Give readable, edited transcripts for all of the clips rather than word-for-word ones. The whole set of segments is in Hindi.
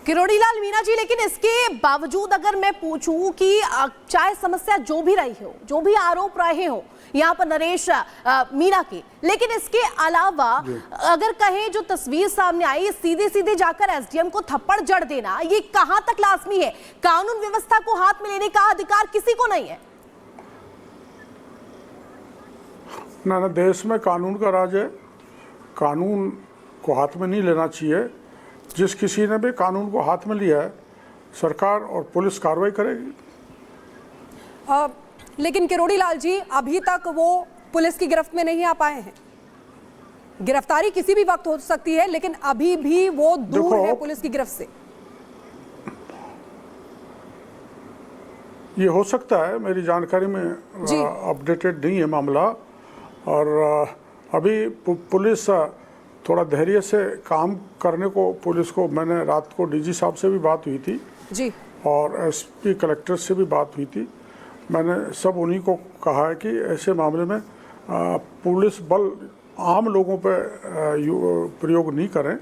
किरोड़ी लाल मीणा जी, लेकिन इसके बावजूद अगर मैं पूछूं कि चाहे समस्या जो भी रही हो, जो भी आरोप रहे हो यहाँ पर नरेश मीणा के, लेकिन इसके अलावा अगर कहें जो तस्वीर सामने आई, सीधे सीधे जाकर एसडीएम को थप्पड़ जड़ देना, ये कहां तक लाजमी है? कानून व्यवस्था को हाथ में लेने का अधिकार किसी को नहीं है। ना देश में कानून का राज है, कानून को हाथ में नहीं लेना चाहिए। जिस किसी ने भी कानून को हाथ में लिया है, सरकार और पुलिस कार्रवाई करेगी। लेकिन किरोड़ी लाल जी, अभी तक वो पुलिस की गिरफ्त में नहीं आ पाए हैं। गिरफ्तारी किसी भी वक्त हो सकती है, लेकिन अभी भी वो दूर है पुलिस की गिरफ्त से। ये हो सकता है, मेरी जानकारी में अपडेटेड नहीं है मामला। और अभी पुलिस थोड़ा धैर्य से काम करने को, पुलिस को, मैंने रात को डीजी साहब से भी बात हुई थी जी, और एसपी कलेक्टर से भी बात हुई थी। मैंने सब उन्हीं को कहा है कि ऐसे मामले में पुलिस बल आम लोगों पर प्रयोग नहीं करें,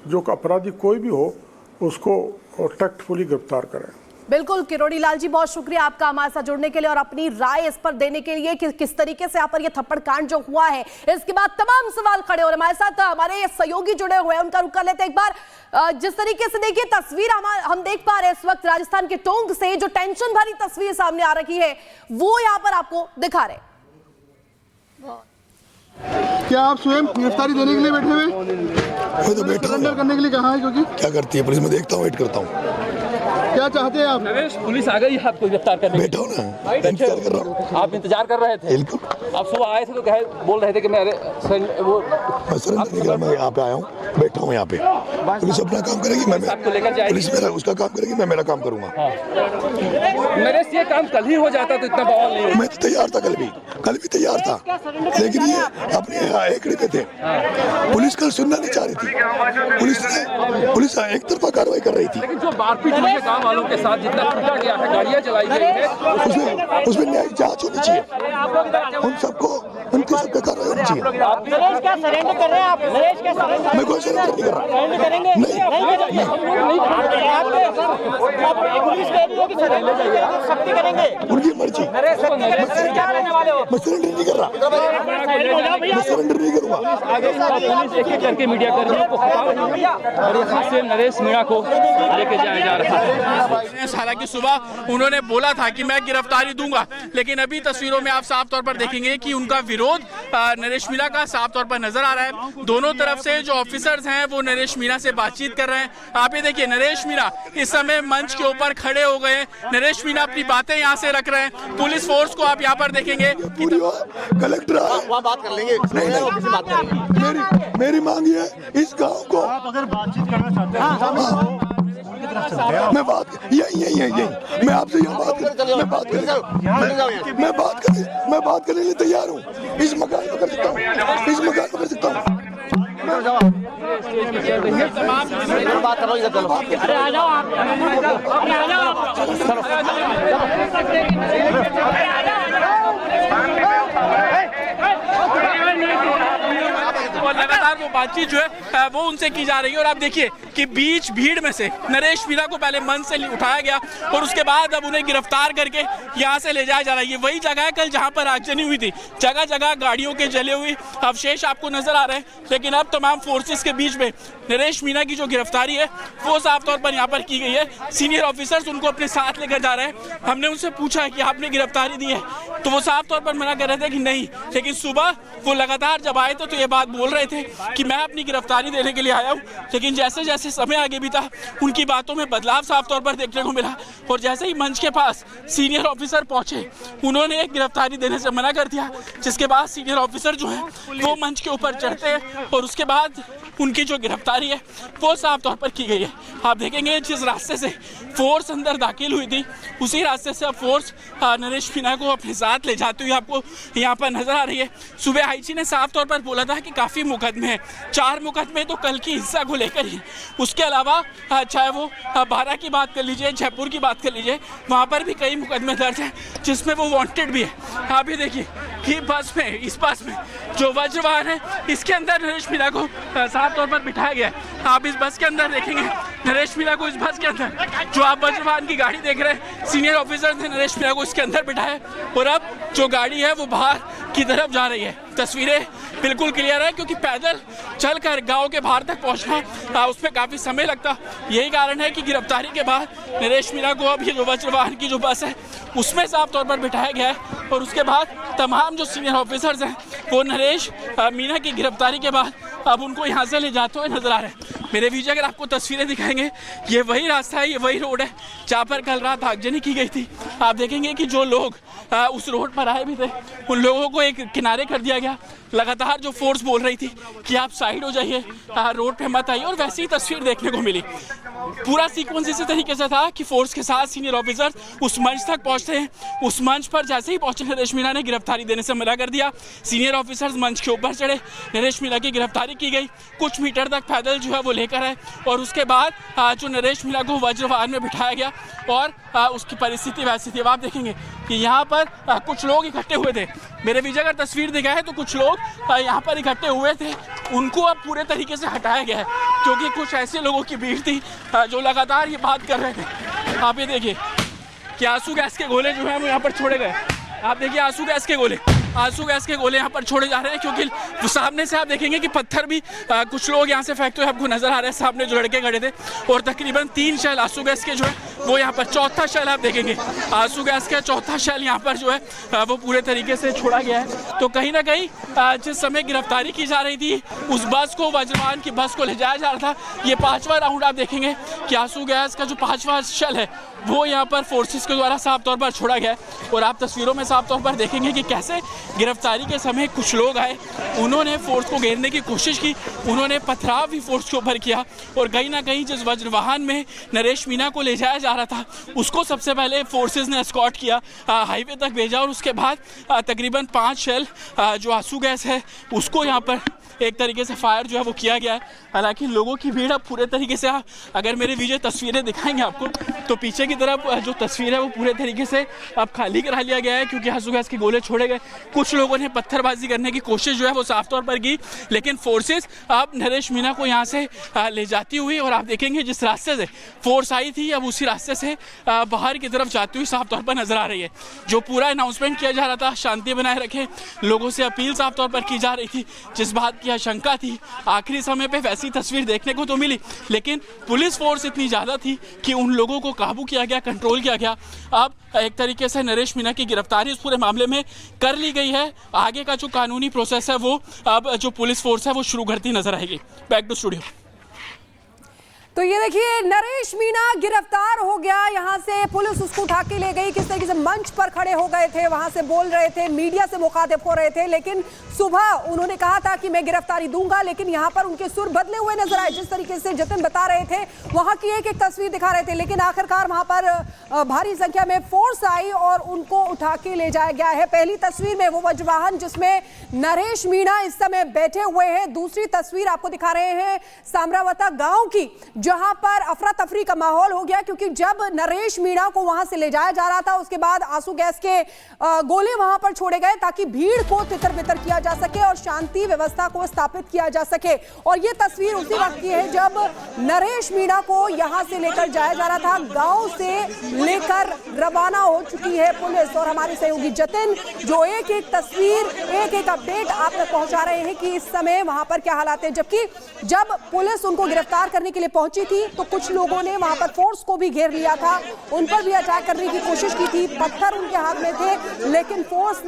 जो अपराधी कोई भी हो उसको टैक्टफुली गिरफ्तार करें। बिल्कुल किरोड़ी लाल जी, बहुत शुक्रिया आपका हमारे साथ जुड़ने के लिए और अपनी राय इस पर देने के लिए कि किस तरीके से यहाँ पर ये थप्पड़ कांड जो हुआ है, इसके बाद तमाम सवाल खड़े हो रहे। हमारे साथ हमारे सहयोगी जुड़े हुए हैं, उनका रुख कर लेते हैं एक बार। जिस तरीके से देखिए तस्वीर हम देख पा रहे हैं इस वक्त राजस्थान के टोंक से, जो टेंशन भरी तस्वीर सामने आ रही है वो यहाँ पर आपको दिखा रहे। क्या आप स्वयं गिरफ्तारी देने के लिए बैठे हुए? तो बैठा सरेंडर करने के लिए कहा है, क्योंकि क्या करती है पुलिस, में देखता हूँ, वेट करता हूँ। क्या चाहते हैं आप? नरेश, पुलिस आ गई है आपको गिरफ्तार करने। बैठा हूँ ना, इंतजार कर रहा हूँ। आप इंतजार कर रहे थे? बिल्कुल। आप सुबह आए थे तो बोल रहे थे कि मैं सरेंडर नहीं करा, मैं यहाँ पे आया हूँ, बैठा हूँ यहाँ पे। पुलिस अपना काम करेगी, मैं पुलिस मेरा उसका काम करेगी, मैं मेरा काम करूँगा। नरेश, ये काम कल ही हो जाता तो इतना बवाल नहीं होता। मैं तो तैयार था, कल भी तैयार था, लेकिन ये अपने एकड़े पे थे। पुलिस कल सुनना नहीं चाह रही थी, पुलिस एक तरफा कार्रवाई कर रही थी। लेकिन जो मारपीट हुई है गाँव वालों के साथ, जितना पीटा गया है, गाड़ियाँ जलाई गई है, उसमें न्यायिक जांच होनी चाहिए। उन सबको उनके सबका कार्रवाई होनी चाहिए। नरेश, क्या सरेंडर कर रहे हैं आप? नरेश, क्या सरेंडर? मैं कोई सरेंडर नहीं कर रहा। सरेंडर करेंगे? नहीं, पुलिस कह रही है कि सरेंडर करेंगे, सख्ती करेंगे। उनकी मर्जी। नरेश, क्या रहने वाले हो? मैं सरेंडर नहीं कर रहा, मैं सरेंडर नहीं करूँगा। पुलिस एक एक करके मीडिया कर्मियों को हटा रही है और यहाँ से नरेश मीणा को लेके जाया जा रहा है। हालांकि सुबह उन्होंने बोला था कि मैं गिरफ्तारी दूंगा, लेकिन अभी तस्वीरों में आप साफ तौर पर देखेंगे कि उनका विरोध नरेश मीणा का साफ तौर पर नजर आ रहा है। दोनों तरफ से जो ऑफिसर्स हैं वो नरेश मीणा से बातचीत कर रहे हैं। आप ये देखिए, नरेश मीणा इस समय मंच के ऊपर खड़े हो गए हैं। नरेश मीणा अपनी बातें यहाँ से रख रहे हैं। पुलिस फोर्स को आप यहाँ पर देखेंगे। कलेक्टर वहाँ बात कर लेंगे, मेरी मांग है इस गाँव को, आप अगर बातचीत करना चाहते हैं मैं बात यही मैं आपसे यहाँ बात करने के लिए तैयार हूँ। इस मकान में कर सकता हूँ, इस मकान में कर सकता हूँ। बात करो, इधर चलो। अरे आ जाओ आप, आ जाओ और लगातार वो बातचीत जो है वो उनसे की जा रही है। और आप देखिए कि बीच भीड़ में से नरेश मीणा को पहले मंच से उठाया गया और उसके बाद अब उन्हें गिरफ्तार करके यहाँ से ले जाया जा रहा है। ये वही जगह है कल जहाँ पर आगजनी हुई थी, जगह जगह गाड़ियों के जले हुए अवशेष आपको नजर आ रहे हैं। लेकिन अब तमाम फोर्सेस के बीच में नरेश मीणा की जो गिरफ्तारी है वो साफ तौर पर यहाँ पर की गई है। सीनियर ऑफिसर्स उनको अपने साथ लेकर जा रहे हैं। हमने उनसे पूछा है कि आपने गिरफ्तारी दी है, तो वो साफ तौर पर मना कर रहे थे कि नहीं। लेकिन सुबह वो लगातार जब आए तो ये बात बोल रहे थे कि मैं अपनी गिरफ्तारी देने के लिए आया हूँ। लेकिन जैसे जैसे समय आगे बीता उनकी बातों में बदलाव साफ तौर पर देखने को मिला और जैसे ही मंच के पास सीनियर ऑफिसर पहुंचे उन्होंने एक गिरफ्तारी देने से मना कर दिया, जिसके बाद सीनियर ऑफिसर जो है वो मंच के ऊपर चढ़ते हैं और उसके बाद उनकी जो गिरफ्तारी है वो साफ तौर पर की गई है। आप देखेंगे जिस रास्ते से फोर्स अंदर दाखिल हुई थी उसी रास्ते से अब फोर्स नरेश मीणा को अपने साथ ले जाती हुई आपको यहाँ पर नजर आ रही है। सुबह आईजी ने साफ तौर पर बोला था कि काफ़ी मुकदमे हैं, 4 मुकदमे तो कल की हिंसा को लेकर ही, उसके अलावा चाहे वो 12 की बात कर लीजिए, जयपुर की बात कर लीजिए, वहाँ पर भी कई मुकदमे दर्ज हैं जिसमें वो वांटेड भी है। आप ये देखिए कि इस बस में जो वज्रवाहन है इसके अंदर नरेश मीणा को साफ तौर पर बिठाया गया है। आप इस बस के अंदर देखेंगे नरेश मीणा को इस बस के अंदर, जो आप वज्रवाहन की गाड़ी देख रहे हैं, सीनियर ऑफिसर ने नरेश मीणा को इसके अंदर बिठाया और अब जो गाड़ी है वो बाहर की तरफ जा रही है। तस्वीरें बिल्कुल क्लियर है क्योंकि पैदल चलकर गांव के बाहर तक पहुंचना उसमें काफ़ी समय लगता। यही कारण है कि गिरफ्तारी के बाद नरेश मीणा को अब ये जो वज्रवाहन की जो बस है उसमें साफ तौर पर बिठाया गया है और उसके बाद तमाम जो सीनियर ऑफिसर्स हैं वो नरेश मीणा की गिरफ्तारी के बाद अब उनको यहाँ से ले जाते हुए नजर आ रहे हैं। मेरे विजय अगर आपको तस्वीरें दिखाएंगे, ये वही रास्ता है, ये वही रोड है जहाँ पर कल रात आगजनी की गई थी। आप देखेंगे कि जो लोग उस रोड पर आए भी थे उन लोगों को एक किनारे कर दिया गया। लगातार जो फोर्स बोल रही थी कि आप साइड हो जाइए, रोड पे मत आइए, और वैसी ही तस्वीर देखने को मिली। पूरा सीक्वेंस इसी तरीके से था कि फोर्स के साथ सीनियर ऑफिसर्स उस मंच तक पहुंचते हैं। उस मंच पर जैसे ही पहुंचे नरेश मीणा ने गिरफ्तारी देने से मना कर दिया। सीनियर ऑफिसर्स मंच के ऊपर चढ़े, नरेश मीणा की गिरफ्तारी की गई, कुछ मीटर तक पैदल जो है वो लेकर आए और उसके बाद जो नरेश मीणा को वज्रवाहन में बिठाया गया और उसकी परिस्थिति वैसी थी। अब आप देखेंगे कि यहाँ पर कुछ लोग इकट्ठे हुए थे। मेरे विजय अगर तस्वीर दिखाए तो कुछ लोग यहाँ पर इकट्ठे हुए थे, उनको अब पूरे तरीके से हटाया गया है क्योंकि कुछ ऐसे लोगों की भीड़ थी जो लगातार ये बात कर रहे थे। आप ये देखिए कि आंसू गैस के गोले जो है वो यहाँ पर छोड़े गए। आप देखिए आंसू गैस के गोले यहाँ पर छोड़े जा रहे हैं क्योंकि सामने से आप देखेंगे कि पत्थर भी कुछ लोग यहाँ से फेंकते हुए आपको नजर आ रहे हैं। सामने जो लड़के खड़े थे और तकरीबन 3 शैल आंसू गैस के जो है वो यहाँ पर, चौथा शैल आप देखेंगे आंसू गैस का चौथा शैल यहाँ पर जो है वो पूरे तरीके से छोड़ा गया है। तो कहीं ना कहीं जिस समय गिरफ्तारी की जा रही थी उस बस को, वज्रवाहन की बस को ले जाया जा रहा था। ये 5वां राउंड आप देखेंगे कि आंसू गैस का जो 5वां शैल है वो यहाँ पर फोर्सेस के द्वारा साफ तौर पर छोड़ा गया है। और आप तस्वीरों में साफ तौर पर देखेंगे कि कैसे गिरफ्तारी के समय कुछ लोग आए, उन्होंने फोर्स को घेरने की कोशिश की, उन्होंने पथराव भी फोर्स के ऊपर किया और कहीं ना कहीं जिस वज्रवाहन में नरेश मीणा को ले जाया जा रहा था उसको सबसे पहले फोर्सेस ने एस्कॉर्ट किया, हाईवे तक भेजा और उसके बाद तकरीबन 5 शैल जो आंसू गैस है उसको यहाँ पर एक तरीके से फायर जो है वो किया गया है। हालांकि लोगों की भीड़ अब पूरे तरीके से, अगर मेरे विजय तस्वीरें दिखाएंगे आपको तो पीछे की तरफ जो तस्वीर है वो पूरे तरीके से अब खाली करा लिया गया है क्योंकि आंसू गैस के गोले छोड़े गए। कुछ लोगों ने पत्थरबाजी करने की कोशिश जो है वो साफ तौर पर की, लेकिन फोर्सेस अब नरेश मीणा को यहाँ से ले जाती हुई, और आप देखेंगे जिस रास्ते से फोर्स आई थी अब उसी रास्ते से बाहर की तरफ जाती हुई साफ तौर पर नजर आ रही है। जो पूरा अनाउंसमेंट किया जा रहा था, शांति बनाए रखें, लोगों से अपील साफ तौर पर की जा रही थी, जिस बात की आशंका थी आखिरी समय पे वैसी तस्वीर देखने को तो मिली, लेकिन पुलिस फोर्स इतनी ज़्यादा थी कि उन लोगों को काबू किया गया, कंट्रोल किया गया। अब एक तरीके से नरेश मीणा की गिरफ्तारी इस पूरे मामले में कर ली गई है। आगे का जो कानूनी प्रोसेस है वो अब जो पुलिस फोर्स है वो शुरू करती नजर आएगी। Back to studio. तो ये देखिए नरेश मीणा गिरफ्तार हो गया, यहाँ से पुलिस उसको उठा के ले गई। किस तरीके से मंच पर खड़े हो गए थे, वहां से बोल रहे थे, मीडिया से मुखातिब हो रहे थे, लेकिन सुबह उन्होंने कहा था कि मैं गिरफ्तारी दूंगा, लेकिन यहाँ पर उनके सुर बदले हुए नजर आए। जिस तरीके से जतिन बता रहे थे वहां की एक एक तस्वीर दिखा रहे थे, लेकिन आखिरकार वहां पर भारी संख्या में फोर्स आई और उनको उठा के ले जाया गया है। पहली तस्वीर में वो वज्रवाहन जिसमें नरेश मीणा इस समय बैठे हुए हैं। दूसरी तस्वीर आपको दिखा रहे हैं सामरावता गांव की, जहां पर अफरा तफरी का माहौल हो गया क्योंकि जब नरेश मीणा को वहां से ले जाया जा रहा था उसके बाद आंसू गैस के गोले वहां पर छोड़े गए ताकि भीड़ को तितर बितर किया जा सके और शांति व्यवस्था को स्थापित किया जा सके। और ये तस्वीर उसी वक्त की है जब नरेश मीणा को यहां से लेकर जाया जा रहा था। गांव से लेकर रवाना हो चुकी है पुलिस और हमारे सहयोगी जतिन जो एक एक तस्वीर, एक एक अपडेट आप तक पहुंचा रहे हैं कि इस समय वहां पर क्या हालात है। जबकि जब पुलिस उनको गिरफ्तार करने के लिए पहुंची थी तो कुछ लोगों ने वहां पर फोर्स को भी घेर लिया था, उन पर भी अटैक करने की कोशिश की थी, पत्थर उनके हाथ में थे, लेकिन फोर्स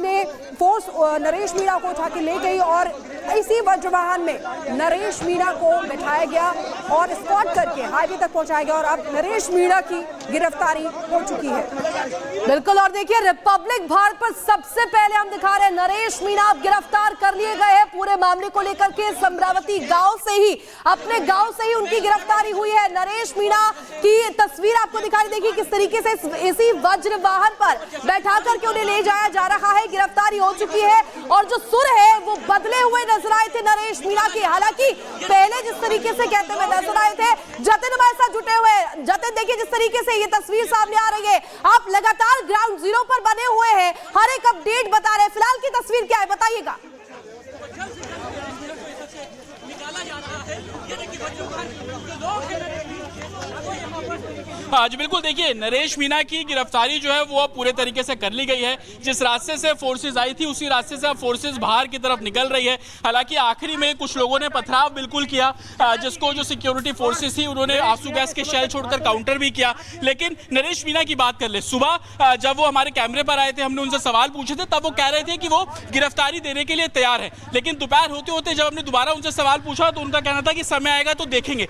नरेश मीणा को उठा के ले गई और इसी वज्रवाहन में नरेश मीणा को बिठाया गया और स्पॉट करके हाईवे तक पहुंचाया गया और अब नरेश मीणा की गिरफ्तारी हो चुकी है। बिल्कुल, और देखिए रिपब्लिक भारत पर सबसे पहले हम दिखा रहे हैं नरेश मीणा गिरफ्तार कर लिए गए हैं। पूरे मामले को लेकर के समरावती गांव से ही, अपने गांव से ही उनकी गिरफ्तारी हुई है। नरेश मीणा की तस्वीर आपको दिखा रही, देखिए किस तरीके से इसी वज्रवाहन पर बैठा करके उन्हें ले जाया जा रहा है। गिरफ्तारी हो चुकी है और जो सुर है वो बदले हुए नजर आए थे नरेश मीणा के। हालांकि पहले जिस तरीके से कहते हुए नजर आए थे, जतिन हमारे साथ जुटे हुए। जतिन, हैं। देखिए जिस तरीके से ये तस्वीर सामने आ रही है, आप लगातार ग्राउंड जीरो पर बने हुए हैं, हर एक अपडेट बता रहे हैं। फिलहाल की तस्वीर क्या है बताइएगा। हाँ जी बिल्कुल, देखिए नरेश मीणा की गिरफ्तारी जो है वो अब पूरे तरीके से कर ली गई है। जिस रास्ते से फोर्सेस आई थी उसी रास्ते से अब फोर्सेस बाहर की तरफ निकल रही है। हालांकि आखिरी में कुछ लोगों ने पथराव बिल्कुल किया, जिसको जो सिक्योरिटी फोर्सेस थी उन्होंने आंसू गैस के शेल छोड़कर काउंटर भी किया। लेकिन नरेश मीणा की बात कर ले, सुबह जब वो हमारे कैमरे पर आए थे, हमने उनसे सवाल पूछे थे, तब वो कह रहे थे कि वो गिरफ्तारी देने के लिए तैयार है। लेकिन दोपहर होते होते जब हमने दोबारा उनसे सवाल पूछा तो उनका कहना था कि समय आएगा तो देखेंगे।